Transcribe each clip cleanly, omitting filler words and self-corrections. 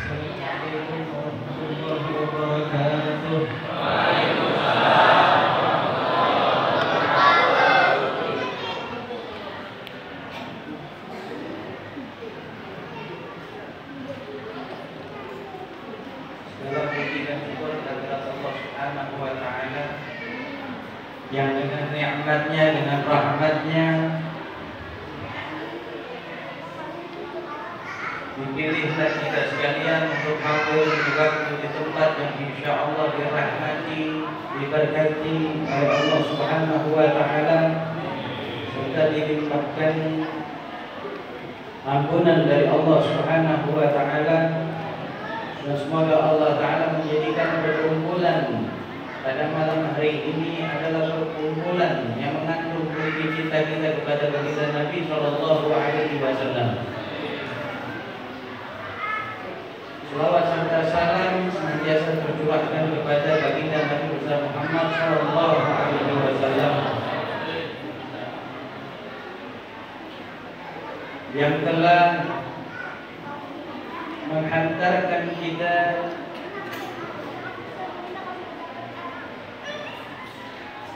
Assalamualaikum warahmatullahi wabarakatuh. Segala puji dan syukur kehadirat Allah Subhanahu wa taala yang dengan nikmatnya, dengan rahmatnya dipilihlah kita sekalian untuk hadir di waktu di tempat yang insya Allah dirahmati, diberkati oleh Allah Subhanahu wa taala, serta dilimpahkan ampunan dari Allah Subhanahu wa taala. Dan semoga Allah taala menjadikan perkumpulan pada malam hari ini adalah perkumpulan yang mengandung bukti cinta kita kepada baginda Nabi sallallahu alaihi wasallam. Selawat serta salam senantiasa tercurahkan kepada baginda Nabi Muhammad sallallahu alaihi wasallam yang telah menghantarkan kita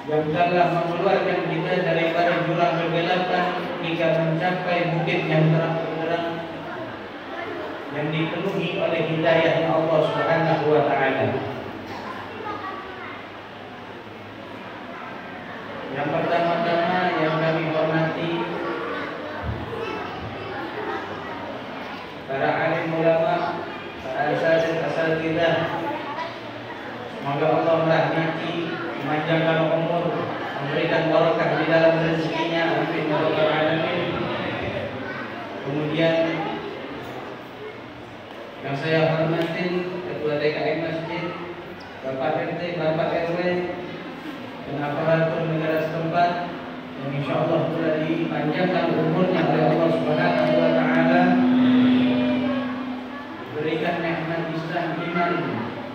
yang telah mengeluarkan kita dari jurang kegelapan hingga mencapai bukit yang terang benderang yang dipenuhi oleh hidayah Allah Subhanahu wa taala. Yang pertama-tama yang kami hormati para alim ulama, para asatidzah. Semoga Allah merahmati, memanjangkan umur, memberikan barakah di dalam rezekinya. Amin ya rabbal alamin. Kemudian yang saya hormatin Ketua DKM Masjid, Bapak RT, Bapak RW, dan aparatur negara setempat yang insya Allah telah dipanjangkan umurnya oleh Allah Subhanahu wa taala, diberikan nikmat Islam iman,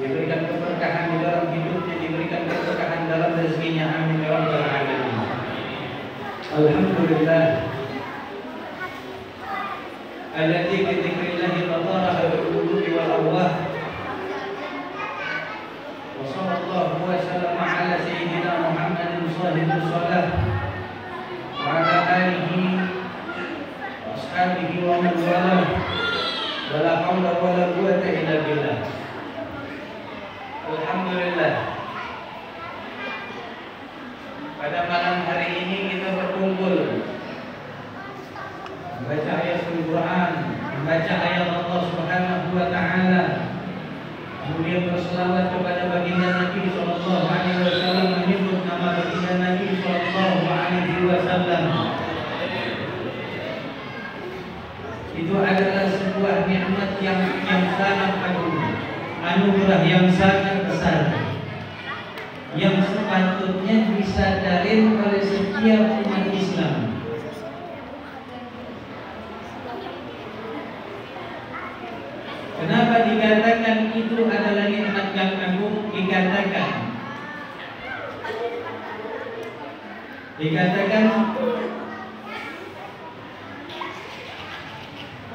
diberikan keberkahan di dalam hidupnya, diberikan keberkahan dalam rezekinya. Amin ya rabbal alamin. Alhamdulillah alladzi bi dzikrillahi tatahara al-qulub wal arwah. Wa sallallahu wa sallama ala sayyidina Muhammadin shahidus shalah wa ala alihi wa ashabihi wa man walah. Wala haula wala quwwata illa billah. Alhamdulillah, pada malam hari ini kita berkumpul membaca ayat Al-Quran, membaca ayat Allah Subhanahu wa taala, kemudian berselawat kepada baginda Nabi sallallahu alaihi wasallam, menyebut nama baginda Nabi sallallahu alaihi wasallam. Itu adalah sebuah nikmat yang sangat agung, anugerah yang sangat besar, yang sepatutnya disadarin oleh setiap umat Islam. Kenapa dikatakan itu adalah nikmat yang agung?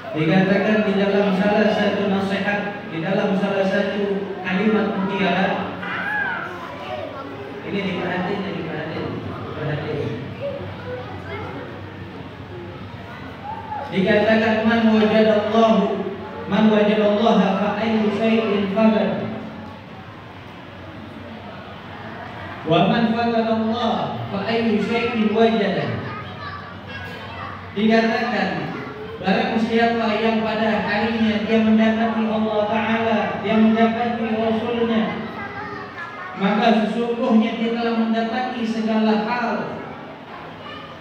Dikatakan di dalam salah satu nasihat, di dalam salah satu kalimat mutiara. Ini diperhatiin. Dikatakan man wajadallaha fa ayyu syai'in faqad, wa man faqadallaha fa ayyu syai'in wajada. Dikatakan barang siapa yang pada harinya dia mendapati Allah Ta'ala, dia mendapati Rasulnya, maka sesungguhnya dia telah mendapati segala hal.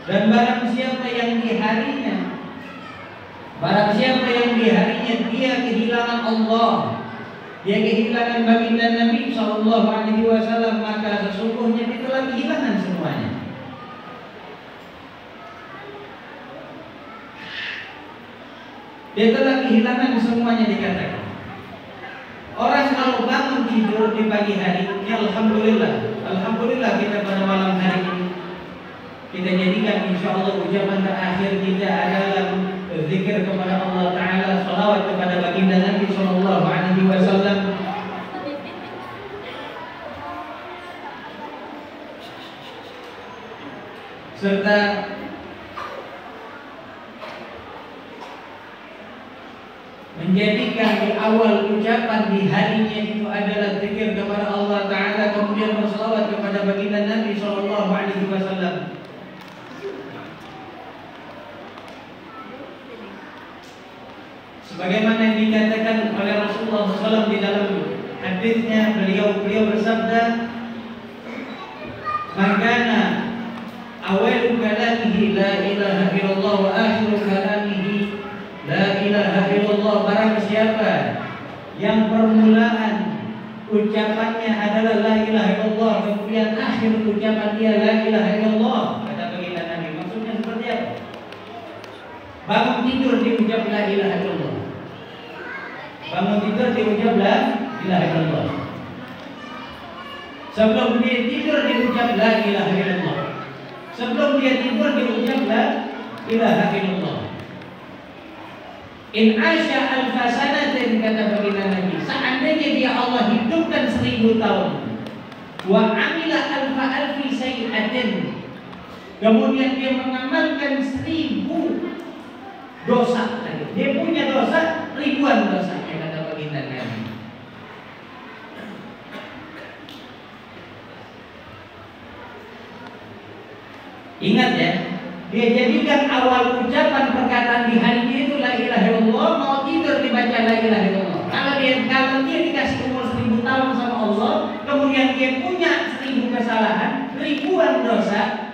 Dan barang siapa yang di harinya dia kehilangan Allah, dia kehilangan baginda Nabi sallallahu alaihi wasallam, maka sesungguhnya dia telah kehilangan semuanya. Dia telah kehilangan semuanya. Dikatakan orang kalau bangun tidur di pagi hari, ya alhamdulillah kita pada malam hari ini kita jadikan insya Allah ucapan terakhir kita adalah zikir kepada Allah Ta'ala, salawat kepada baginda Nabi sallallahu serta menjadikan di awal ucapan di harinya itu adalah zikir kepada Allah Ta'ala, kemudian berselawat kepada baginda Nabi Sallallahu Alaihi Wasallam. Sebagaimana yang dikatakan oleh Rasulullah SAW di dalam hadisnya, beliau bersabda, "Makana awalu kalamihi la ilaha illallah wa akhiru kalamihi la ilaha illallah." Barang siapa yang permulaan ucapannya adalah la ilaha illallah, kemudian akhir ucapan dia la ilaha illallah, kata baginda Nabi. Maksudnya seperti apa? Bangun tidur diucap la ilaha illallah. Bangun tidur diucap la ilaha illallah. Sebelum dia tidur diucap la ilaha illallah. Sebelum dia tidur diucap la ilaha illallah. In asya alfa sanatin, kata baginda Nabi, seandainya dia Allah hidupkan 1000 tahun, wa amila alfa alfi sayyi'atin, kemudian dia mengamalkan 1000 dosa, dia punya dosa ribuan dosa, kata baginda Nabi. Ingat ya, dia jadikan awal ucapan perkataan di harinya itu la ilaha illallah, mau tidur dibaca la ilaha illallah. Kalau dia dikasih umur 1000 tahun sama Allah, kemudian dia punya 1000 kesalahan, ribuan dosa,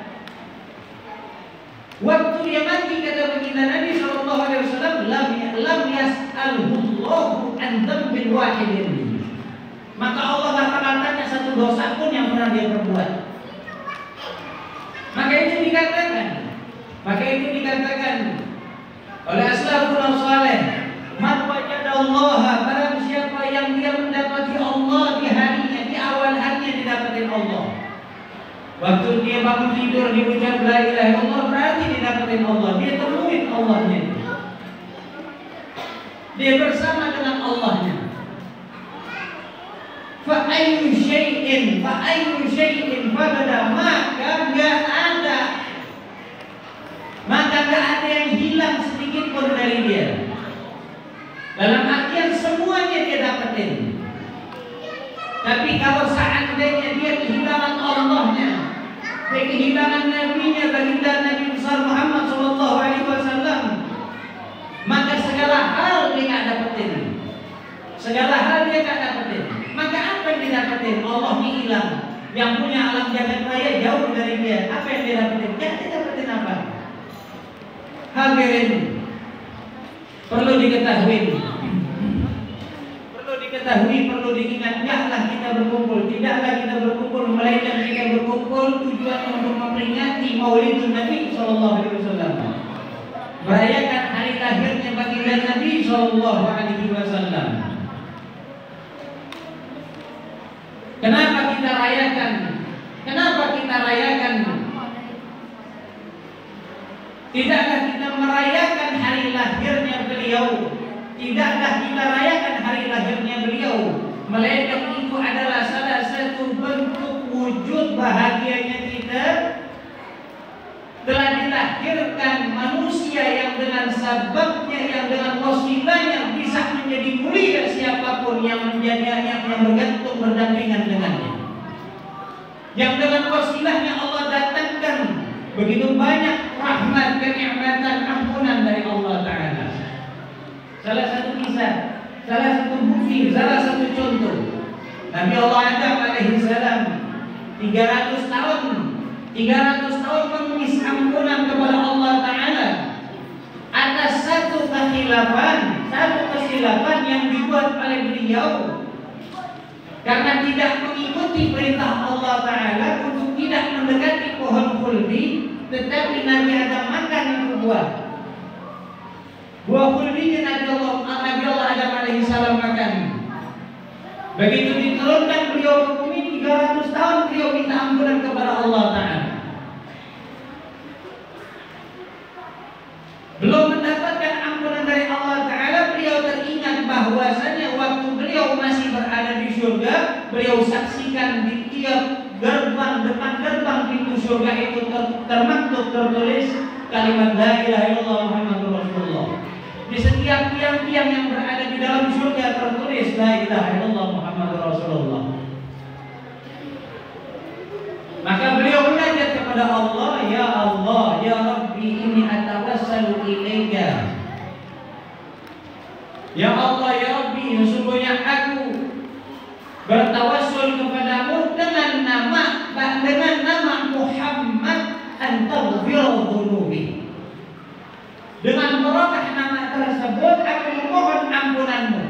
waktu dia mati, kata baginda Nabi Sallallahu Alaihi Wasallam, lam yas'alhullahu an dzambin wahidin, maka Allah gak akan tanya satu dosa pun yang pernah dia perbuat. Maka itu dikatakan oleh aslafun saleh, man wajadallaha, barang siapa yang dia mendapati Allah di harinya, di awal harinya didapatin Allah. Waktu dia bangun tidur diucap la ilaha illallah, berarti didapatin Allah, dia temuin Allahnya, dia bersama dengan Allahnya. Fa ayyu syai'in fabada, maka gak ada yang hilang sedikit pun dari dia. Dalam artian semuanya dia dapetin. Tapi kalau seandainya dia kehilangan Allahnya, dia kehilangan Nabinya, baginda Nabi besar Muhammad Sallallahu Alaihi Wasallam, maka segala hal dia gak dapetin. Segala hal dia gak dapetin. Maka apa yang didapetin? Allahnya hilang. Yang punya alam jagat raya jauh dari dia. Apa yang dia dapetin? Dia dapetin apa? Hadirin, perlu diketahui, perlu diingat, tidaklah kita berkumpul, melainkan kita berkumpul tujuan untuk memperingati Maulidun Nabi Sallallahu Alaihi Wasallam, merayakan hari lahirnya baginda Nabi Sallallahu Alaihi Wasallam. Kenapa kita rayakan? Tidaklah kita merayakan hari lahirnya beliau, melainkan itu adalah salah satu bentuk wujud bahagianya kita telah dilahirkan manusia yang dengan sababnya, yang dengan wasilahnya bisa menjadi mulia siapapun yang bergantung berdampingan dengannya, yang dengan wasilahnya Allah datangkan begitu banyak rahmat, kenikmatan, ampunan dari Allah Ta'ala. Salah satu kisah, salah satu bukti, salah satu contoh, Nabi Allah Adam alaihi salam 300 tahun mengemis ampunan kepada Allah Ta'ala atas satu kesilapan yang dibuat oleh beliau karena tidak mengikuti perintah Allah Ta'ala untuk tidak mendekati pohon khuldi, tetapi Nabi Adam makan itu buah khuldinya Nabi Allah Adam alaihi salam makan. Begitu diturunkan beliau ke bumi 300 tahun beliau minta ampunan kepada Allah Ta'ala. Belum mendapatkan ampunan dari Allah Ta'ala, beliau teringat bahwasanya waktu beliau masih berada di surga, beliau saksikan di tiap gerbang depan gerbang pintu surga itu termaktub tertulis kalimat la ilaha illallah Muhammadur Rasulullah. Di setiap tiang-tiang yang berada di dalam surga tertulis la ilaha illallah Muhammadur Rasulullah. Maka beliau munajat kepada Allah, ya Rabbi, inni atawassalu ilaika. Ya Allah, ya Rabbi, sesungguhnya aku bertawassul kepadamu dengan nama Muhammad antaghfira dzunubi. Dengan barokah nama tersebut aku memohon ampunanmu.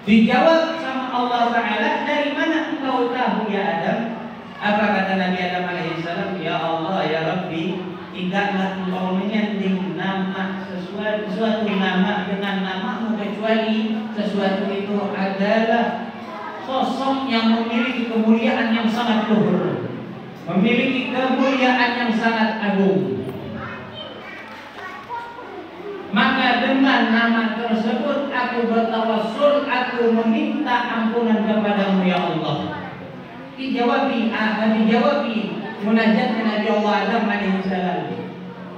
Dijawab sama Allah Ta'ala, dari mana engkau tahu ya Adam? Apa kata Nabi Adam alaihissalam? Ya Allah, ya Rabbi, tidaklah engkau menyanding nama sesuatu nama dengan namamu kecuali sesuatu itu adalah sosok yang memiliki kemuliaan yang sangat luhur, memiliki kemuliaan yang sangat agung. Maka dengan nama tersebut aku bertawassul, aku meminta ampunan kepadamu ya Allah. Dijawabi munajat Nabi Allah Adam alaihissalam.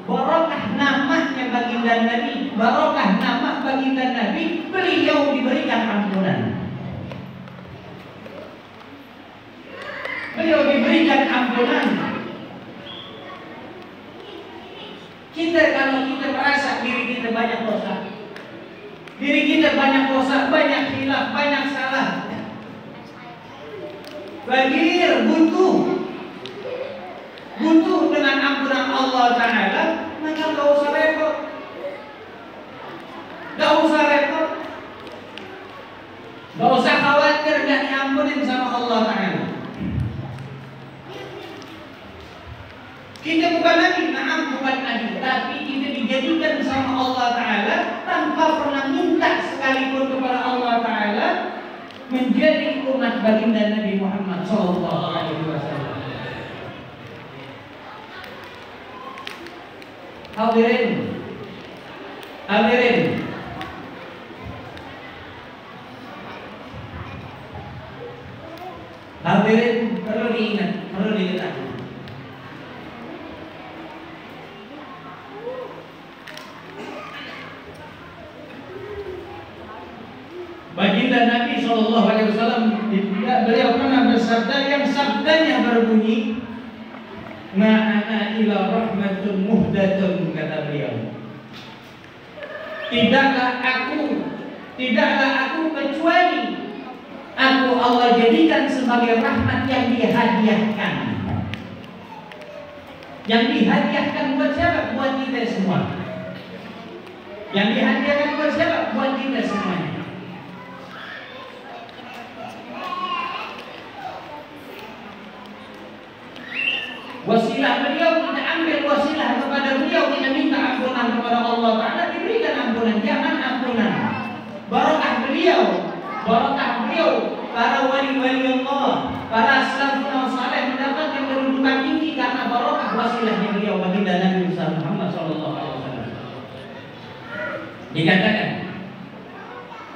Barokah namanya baginda Nabi, barokah nama baginda Nabi, beliau diberikan ampunan. Beliau diberikan ampunan. Kalau kita merasa diri kita banyak dosa, banyak khilaf, banyak salah, bagir, butuh dengan ampunan Allah Ta'ala, maka gak usah repot, gak usah khawatir gak diampunin sama Allah Ta'ala. Kita bukan nabi, tapi kita dijadikan sama Allah Ta'ala tanpa pernah minta sekalipun kepada Allah Ta'ala menjadi umat baginda Nabi Muhammad Sallallahu Alaihi Wasallam. Hadirin perlu diingat, perlu diketahui. Baginda Nabi Shallallahu Alaihi Wasallam, beliau pernah bersabda yang sabdanya berbunyi, ma'ana ila rahmatun muhdatun, kata beliau. Tidaklah aku kecuali aku Allah jadikan sebagai rahmat yang dihadiahkan. Yang dihadiahkan buat siapa? Buat kita semua. Yang dihadiahkan buat siapa? Buat kita semuanya. Wasilah beliau, kita ambil wasilah kepada beliau, kita minta ampunan kepada Allah Ta'ala, diberikan ampunan, jangan ampunan. Barokah beliau, para wali-wali Allah, para salafun saleh mendapatkan kedudukan tinggi karena barokah wasilahnya beliau baginda Nabi Muhammad Sallallahu Alaihi Wasallam.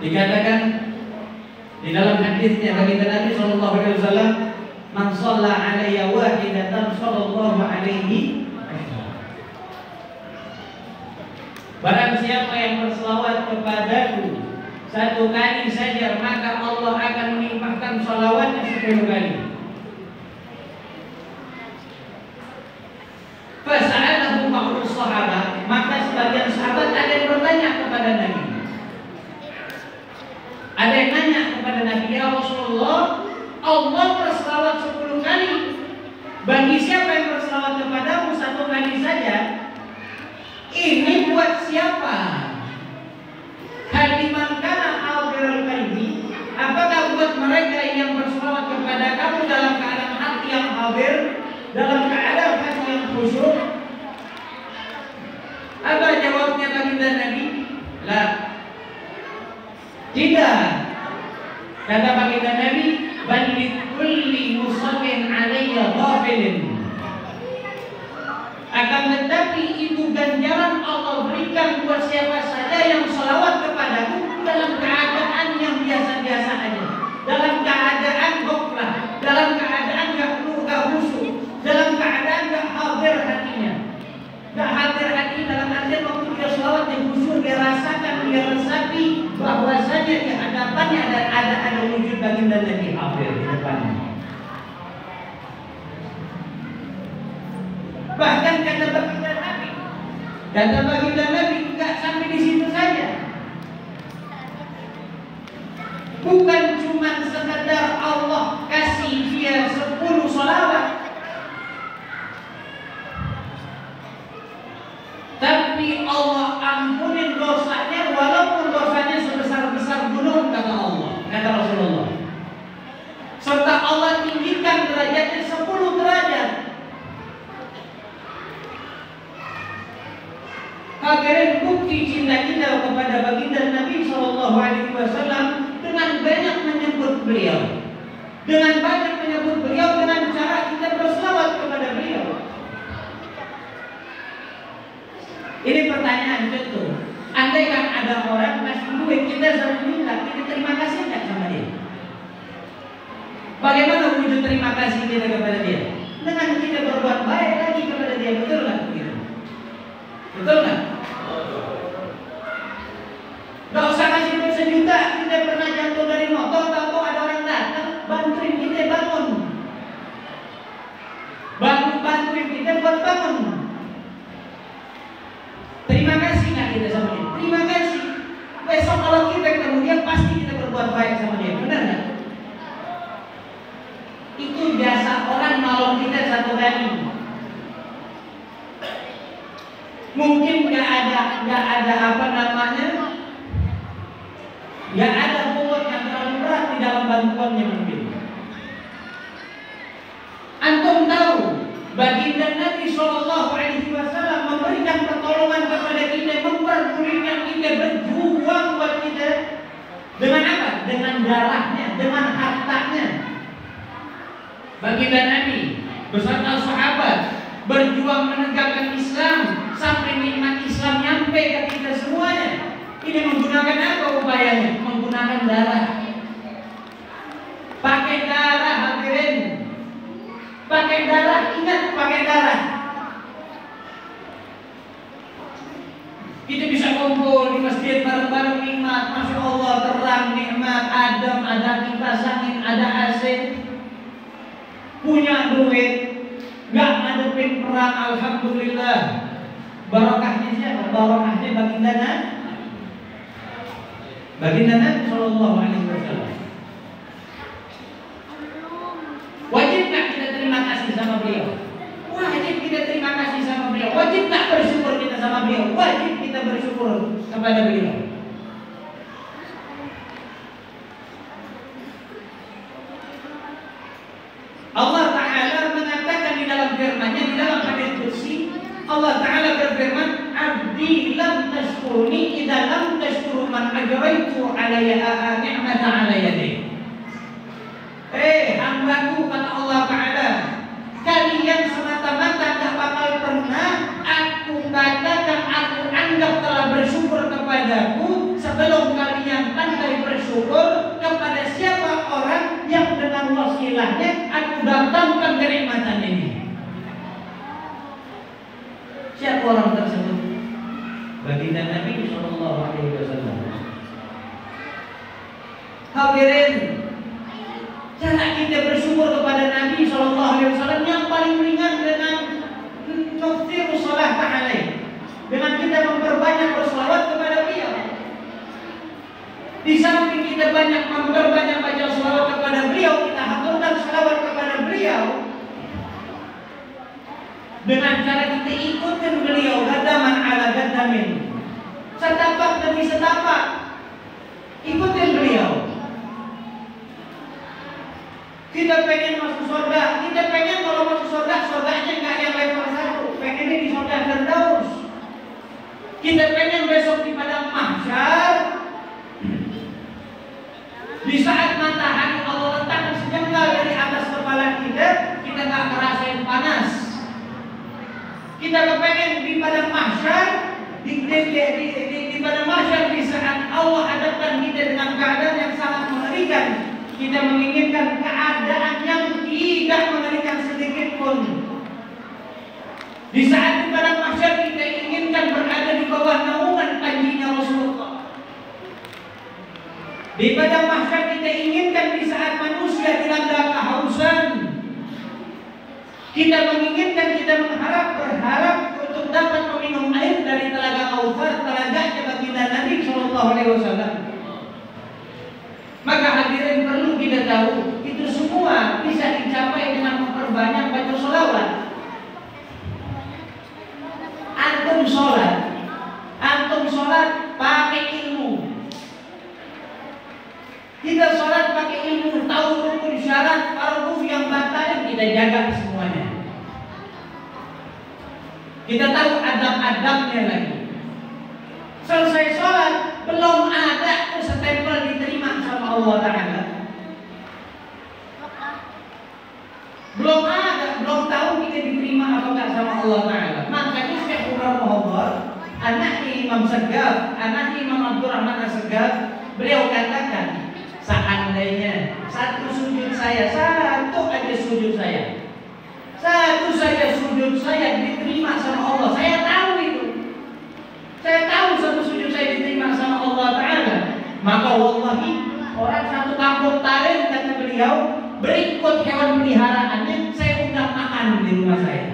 Dikatakan di dalam hadisnya baginda Nabi Sallallahu Alaihi Wasallam, man shalla alayya wahidatan sallallahu alaihi wasallam. Barang siapa yang berselawat kepadaku satu kali saja, maka Allah akan melimpahkan salawatnya 10 kali. Fasa'alahu ba'du sahabat, maka sebagian sahabat ada yang bertanya kepada Nabi. Ada yang nanya kepada Nabi, ya Rasulullah, Allah berselawat 10 kali. Bagi siapa yang berselawat kepadamu 1 kali saja, ini buat siapa? Haliman kana hadirul qalbi, apakah buat mereka yang berselawat kepada kamu dalam keadaan hati yang hadir, dalam keadaan hati yang khusyuk? Apa jawabnya baginda Nabi? La, tidak. Kata baginda Nabi, balik kulli musallin alayya ghafilin. Akan tetapi itu ganjaran Allah berikan buat siapa saja yang selawat kepadaku dalam keadaan yang biasa-biasa aja, dalam keadaan dia rasakan, dia resapi bahwasanya di hadapannya ada wujud baginda Nabi hadir di depannya. Bahkan kata baginda Nabi enggak sampai di situ saja. Bukan cuma sekadar Allah kasih dia 10 sholawat, tapi Allah ampunin dosanya walaupun dosanya sebesar-besar gunung, kata Allah, kata Rasulullah. Serta Allah tinggikan derajatnya 10 derajat. Hadirin, bukti cinta kita kepada baginda Nabi SAW dengan banyak menyebut beliau, dengan cara kita berselawat kepada beliau. Ini pertanyaan contoh. Andai kan ada orang ngasih duit kita sama minta, kita terima kasih nggak sama dia? Bagaimana wujud terima kasih kita kepada dia? Dengan kita berbuat baik lagi kepada dia, betul nggak? Betul nggak? Nggak usah kasih duit 1 juta, kita pernah jatuh dari motor, tahu ada orang datang, bantuin kita bangun, bantuin kita buat bangun. Terima kasih nggak kita sama dia? Terima kasih. Besok kalau kita ketemu dia pasti kita berbuat baik sama dia, benar nggak? Itu biasa orang nolong kita 1 kali. Mungkin nggak ada apa namanya, nggak ada bobot yang terlalu berat di dalam bantuannya mungkin. Antum tahu baginda Nabi SAW memberikan pertolongan kepada kita, memperdulikan kita, berjuang buat kita. Dengan apa? Dengan darahnya, dengan hartanya. Baginda Nabi beserta sahabat berjuang menegakkan Islam sampai nikmat Islam nyampe ke kita semuanya. Ini menggunakan apa upayanya? Menggunakan darah. Pakai darah, hadirin. Pakai darah, ingat pakai darah. Kita bisa kumpul di masjid bareng-bareng nikmat, masya Allah, terang, nikmat, adem, ada kipas angin, ada AC, punya duit, nggak ngadepin perang, alhamdulillah. Barokahnya siapa? Barokahnya baginda Nabi Sallallahu Alaihi Wasallam. Wajib nggak kita terima kasih sama beliau? Wajib kita terima kasih sama beliau. Wajib nggak bersyukur kita sama beliau? Wajib kita bersyukur kepada beliau. Allah Ta'ala mengatakan di dalam firman-Nya, di dalam hadits qudsi, Allah Ta'ala berfirman, "Abdi lam tashkuruni idza lam tashkuru man ajraitu alayya ni'mata ala yadi." Hambaku, kata Allah Ta'ala, kalian semata-mata tak bakal pernah aku katakan, aku anggap telah bersyukur kepadaku sebelum kalian pandai bersyukur kepada siapa orang yang dengan wasilahnya aku datangkan kenikmatan ini. Siapa orang tersebut? Baginda Nabi Sallallahu Alaihi Wasallam. Hadirin, cara kita bersyukur kepada Nabi Sallallahu Alaihi Wasallam yang paling ringan dengan nuktir salat alaih, dengan kita memperbanyak berselawat kepada beliau. Di samping kita memperbanyak baca selawat kepada beliau, kita haturkan selawat kepada beliau dengan cara kita ikutin beliau, gadaman ala gadamin, setapak demi setapak, ikutin beliau. Kita pengen masuk surga, kita pengen kalau masuk surga, surganya nggak yang level 1, pengennya di surga Firdaus. Kita pengen besok di padang mahsyar, di saat matahari Allah letakkan sejengkal dari atas kepala kita, kita nggak ngerasain panas. Kita kepengen di padang mahsyar, di padang mahsyar di saat Allah hadapkan kita dengan keadaan yang sangat mengerikan. Kita menginginkan keadaan yang tidak mengerikan sedikit pun. Di saat di padang mahsyar kita inginkan berada di bawah naungan panjinya Di padang mahsyar kita inginkan di saat manusia dilanda kehausan, kita menginginkan, kita berharap untuk dapat meminum air dari telaga Kautsar, telaganya baginda Nabi Shallallahu Alaihi Wasallam. Maka hadirin perlu kita tahu, itu semua bisa dicapai dengan memperbanyak baca sholawat. Antum sholat pakai ilmu. Kita sholat pakai ilmu, tahu rukun, syarat, fardu yang batal, kita jaga semuanya. Kita tahu adab-adabnya lagi. Selesai sholat, belum ada tuh stempel diterima sama Allah Ta'ala. Belum ada, belum tahu kita diterima atau enggak sama Allah Ta'ala. Makanya Syekh Umar Muhammad, anaknya Imam Segaf, anaknya Imam Abdurrahman As-Segaf, beliau katakan, seandainya satu sujud saya, satu aja sujud saya, satu saja sujud saya diterima sama Allah, saya tahu itu, saya tahu satu sujud saya diterima sama Allah Ta'ala, maka wallahi orang satu kampung Taren, kata beliau, berikut hewan peliharaannya saya undang makan di rumah saya.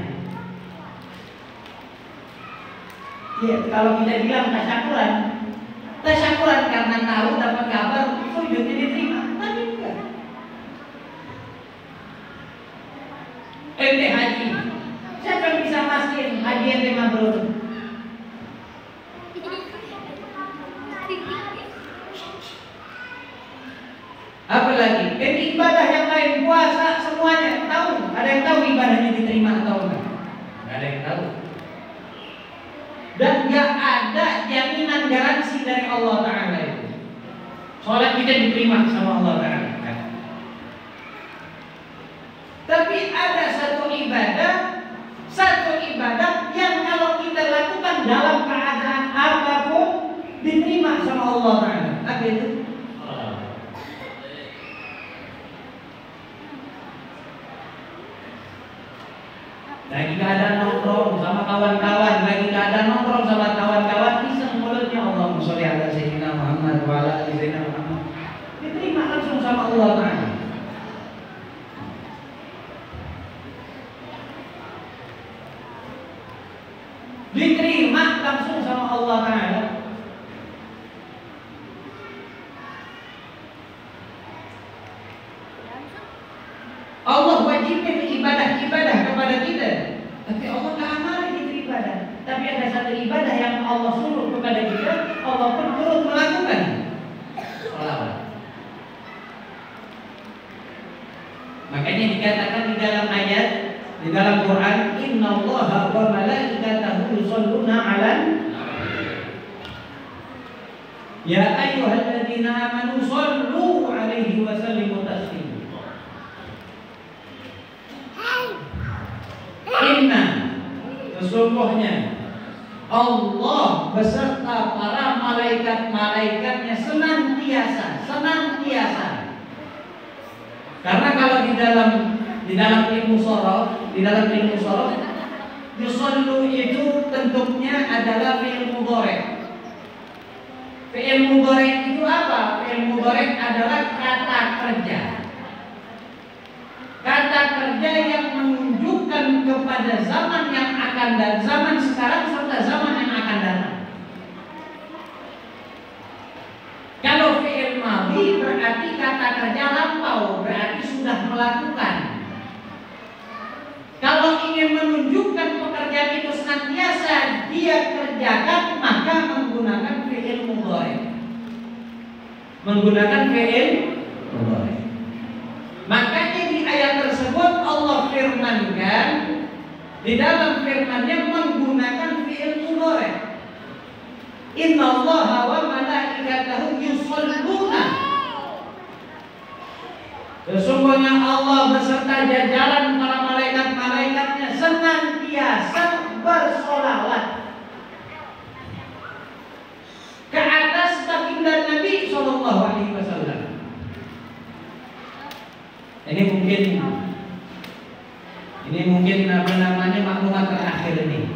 Ya, kalau kita bilang tasyakuran karena tahu dapat kabar sujudnya diterima, tapi enggak. Ente haji, siapa yang bisa pastiin haji ente mabrur? Apalagi ente ibadah yang lain, puasa, semuanya tahu. Ada yang tahu ibadahnya diterima atau enggak? Enggak ada yang tahu. Dan gak ada jaminan garansi dari Allah Ta'ala itu sholat kita diterima sama Allah Ta'ala. Tapi ada satu ibadah yang kalau kita lakukan dalam keadaan apapun diterima sama Allah Ta'ala. Apa itu? Lagi keadaan nongkrong sama kawan-kawan, iseng mulutnya Allahumma sholli ala sayyidina Muhammad wa ala ali sayyidina Muhammad, diterima langsung sama Allah Ta'ala. Diterima langsung sama Allah Ta'ala. Allah wajibkan ibadah-ibadah kepada kita, tapi Allah tak amalkan kita ibadah. Tapi ada satu ibadah yang Allah suruh kepada kita, Allah pun turut melakukan. Sholawat. Makanya dikatakan di dalam ayat, di dalam Quran, Innallaha wa malaikatahu yusholluna 'alan ya ayyuhalladzina amanu shollu 'alaihi wa sallimu taslima. Inna, sesungguhnya Allah beserta para malaikat-malaikatnya senantiasa. Karena kalau di dalam ilmu sorof, yusollu itu bentuknya adalah fi'il mudhari'. Fi'il mudhari' itu apa? Fi'il mudhari' adalah kata kerja. Kata kerja yang menunjukkan kepada zaman yang akan datang, zaman sekarang serta zaman yang akan datang. Kalau fi'il madhi berarti kata kerja lampau, berarti sudah melakukan. Kalau ingin menunjukkan pekerjaan itu senantiasa dia kerjakan, maka menggunakan fi'il mudhari'. Makanya di ayat tersebut Allah firmankan, di dalam firman-Nya menggunakan fi'il mudhari'. Innallaha wa malaikatahu yusholluna. Sesungguhnya Allah beserta jajaran para malaikat-malaikatnya senantiasa bersolawat ke atas baginda Nabi Sallallahu Alaihi Wasallam. Ini mungkin apa namanya maklumat terakhir ini.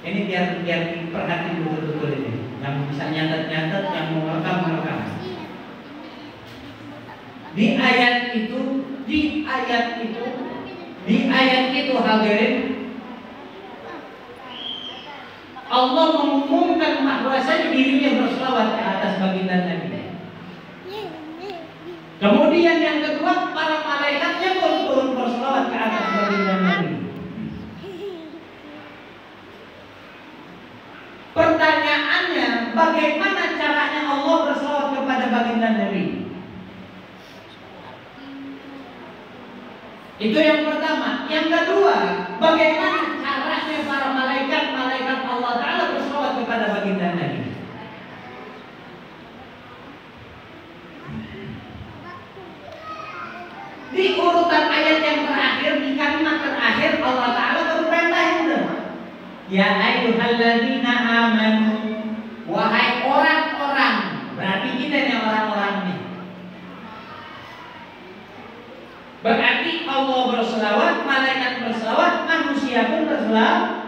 Ini biar diperhati betul-betul ini. Yang bisa nyatet, yang merekam. Di ayat itu hadirin, Allah mengumumkan bahwasanya dirinya berselawat ke atas baginda Nabi. Kemudian yang kedua, para malaikatnya pun turun berselawat ke atas baginda Nabi. Pertanyaannya, bagaimana caranya Allah berselawat kepada baginda Nabi? Itu yang pertama. Yang kedua, bagaimana caranya para malaikat Allah Ta'ala berselawat kepada baginda Nabi? Di urutan ayat yang terakhir, di kalimat terakhir, Allah Ta'ala berperintahin, ya ayyuhalladzina amanu, wahai orang-orang. Berarti kita nih orang-orang nih. Berarti Allah berselawat, malaikat berselawat, manusia pun berselawat.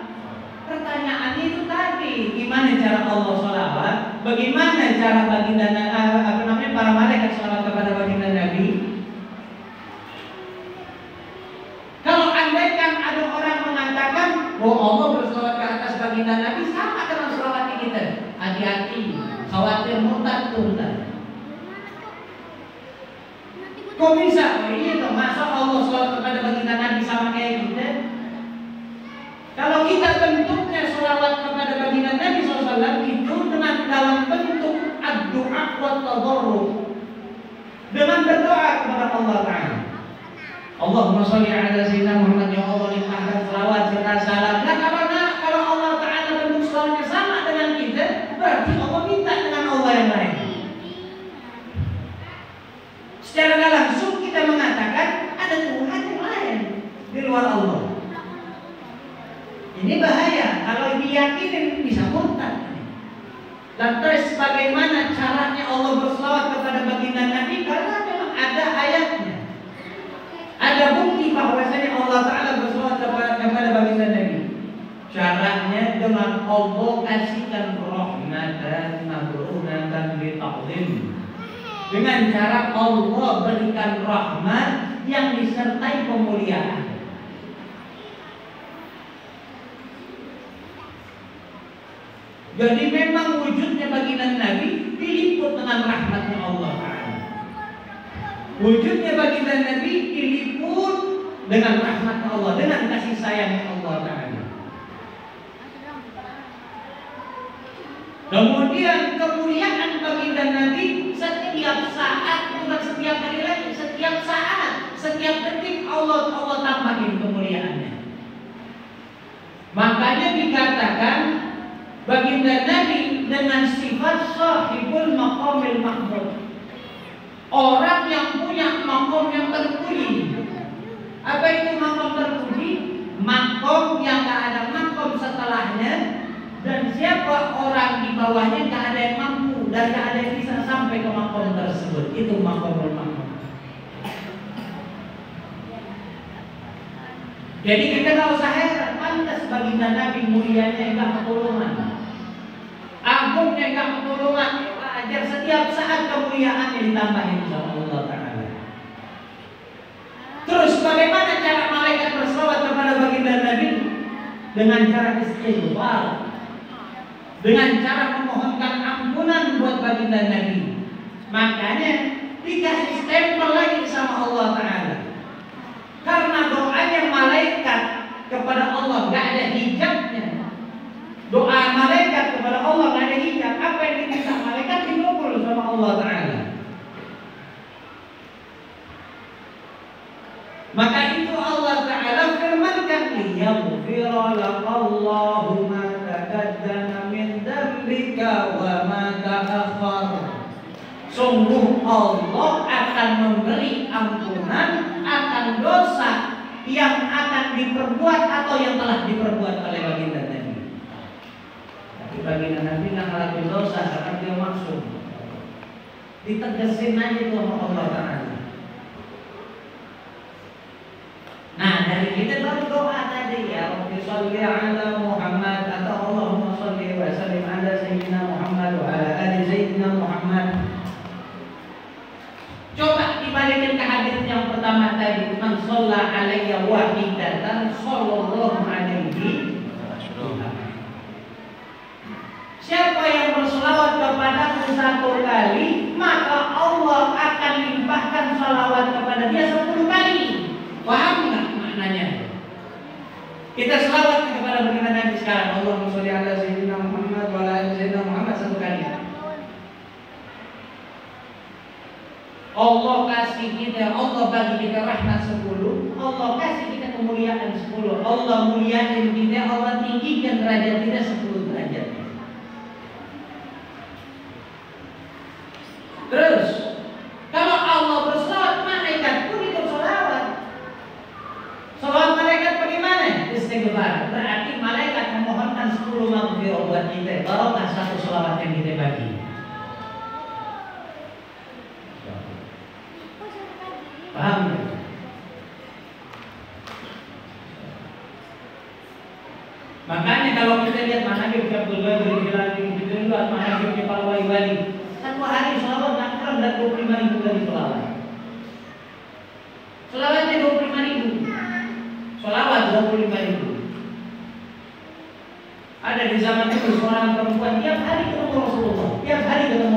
Pertanyaannya itu tadi, gimana cara Allah selawat? Bagaimana cara baginda para malaikat selawat kepada baginda Nabi? Kalau andaikan ada orang mengatakan bahwa Allah berselawat ke atas baginda Nabi sama dengan selawat kita, hati-hati, khawatir murtad turun. Kok bisa? Oh iya toh, masa Allah selawat kepada baginda Nabi sama kayak kita? Kalau kita bentuknya selawat kepada baginda Nabi SAW itu dengan dalam bentuk ad-du'a wa tadarruh, dengan berdoa kepada Allah Ta'ala. Allahumma sholli ala sayyidina Muhammad, ya Allah limpahkan selawat serta salam. Nah kalau Allah Ta'ala bentuk selawatnya sama dengan kita, berarti Allah minta dengan Allah yang lain. Secara gak langsung kita mengatakan ada Tuhan yang lain di luar Allah. Ini bahaya kalau diyakini bisa murtad. Lantas bagaimana caranya Allah berselawat kepada baginda Nabi? Karena memang ada ayatnya, ada bukti bahwasanya Allah Ta'ala berselawat kepada baginda Nabi. Caranya dengan Allah kasihkan rahmatan mabruratan bi ta'zim. Dengan cara Allah berikan rahmat yang disertai pemuliaan. Jadi memang wujudnya baginda Nabi diliput dengan rahmatnya Allah Ta'ala. Wujudnya baginda Nabi diliput dengan rahmatnya Allah, dengan kasih sayangnya Allah Ta'ala. Kemudian kemuliaan baginda Nabi setiap saat, bukan setiap hari lagi, setiap saat, setiap detik Allah tambahin kemuliaannya. Makanya dikatakan baginda Nabi dengan sifat sahibul maqamil mahmud, orang yang punya maqam yang terpuji. Apa itu maqam terpuji? Maqam yang tak ada maqam setelahnya, dan siapa orang di bawahnya gak ada yang mampu dan gak ada yang bisa sampai ke maqam tersebut. Itu maqamul mahmud. Jadi kita gak usah heran, pantas baginda Nabi mulianya gak ketulungan, agungnya gak ketulungan, ajar setiap saat kemuliaannya ditambahin sama Allah Ta'ala. Terus bagaimana cara malaikat berselawat kepada baginda Nabi? Dengan cara istighfar, dengan cara memohonkan ampunan buat baginda Nabi. Makanya dikasih stempel lagi sama Allah Ta'ala. Karena doanya malaikat kepada Allah gak ada hijabnya. Doa malaikat kepada Allah gak ada hijab. Apa yang diminta malaikat dikabul sama Allah Ta'ala. Maka itu Allah Ta'ala firmankan, liyaghfira lakallahu ma taqaddama min dzambika wa ma ta'akhkhar. Sungguh Allah akan memberi ampunan akan dosa yang akan diperbuat atau yang telah diperbuat oleh baginda Nabi. Tapi baginda Nabi nggak ngelakuin dosa karena dia maksud. Ditegasin aja itu sama Allah Ta'ala. Nah dari kita baru doa tadi, ya Rabbi sholli ala Muhammad atau Allahumma sholli wa sallim ala Sayyidina Muhammad wa ala ali Sayyidina Muhammad. Coba dibalik man shalla alayya wahidatan sallallahu alaihi wasallam. Siapa yang berselawat kepadaku satu kali, maka Allah akan limpahkan salawat kepada dia 10 kali. Paham nggak maknanya? Kita selawat kepada baginda Nabi sekarang. Allahumma sholli ala sayyidina Muhammad wa ala ali sayyidina Muhammad 1 kali. Allah kasih kita, Allah bagi kita rahmat 10, Allah kasih kita kemuliaan 10. Allah muliakan kita, Allah tinggikan derajat kita 10 derajat. Terus, kalau Allah berselawat, malaikat pun ikut selawat. Selawat malaikat bagaimana? Istighfar. Berarti malaikat memohonkan 10 maghfirah buat kita. Barokah 1 selawat yang kita bagi. Paham ya? Makanya kalau kita lihat manaqib Abdul Qadir Jilani, kita lihat manaqibnya para wali-wali, satu hari selawat tak kurang dari 25.000 kali selawat. Selawatnya 25.000. Selawat 25.000. Ada di zaman itu seorang perempuan tiap hari ketemu Rasulullah, tiap hari ketemu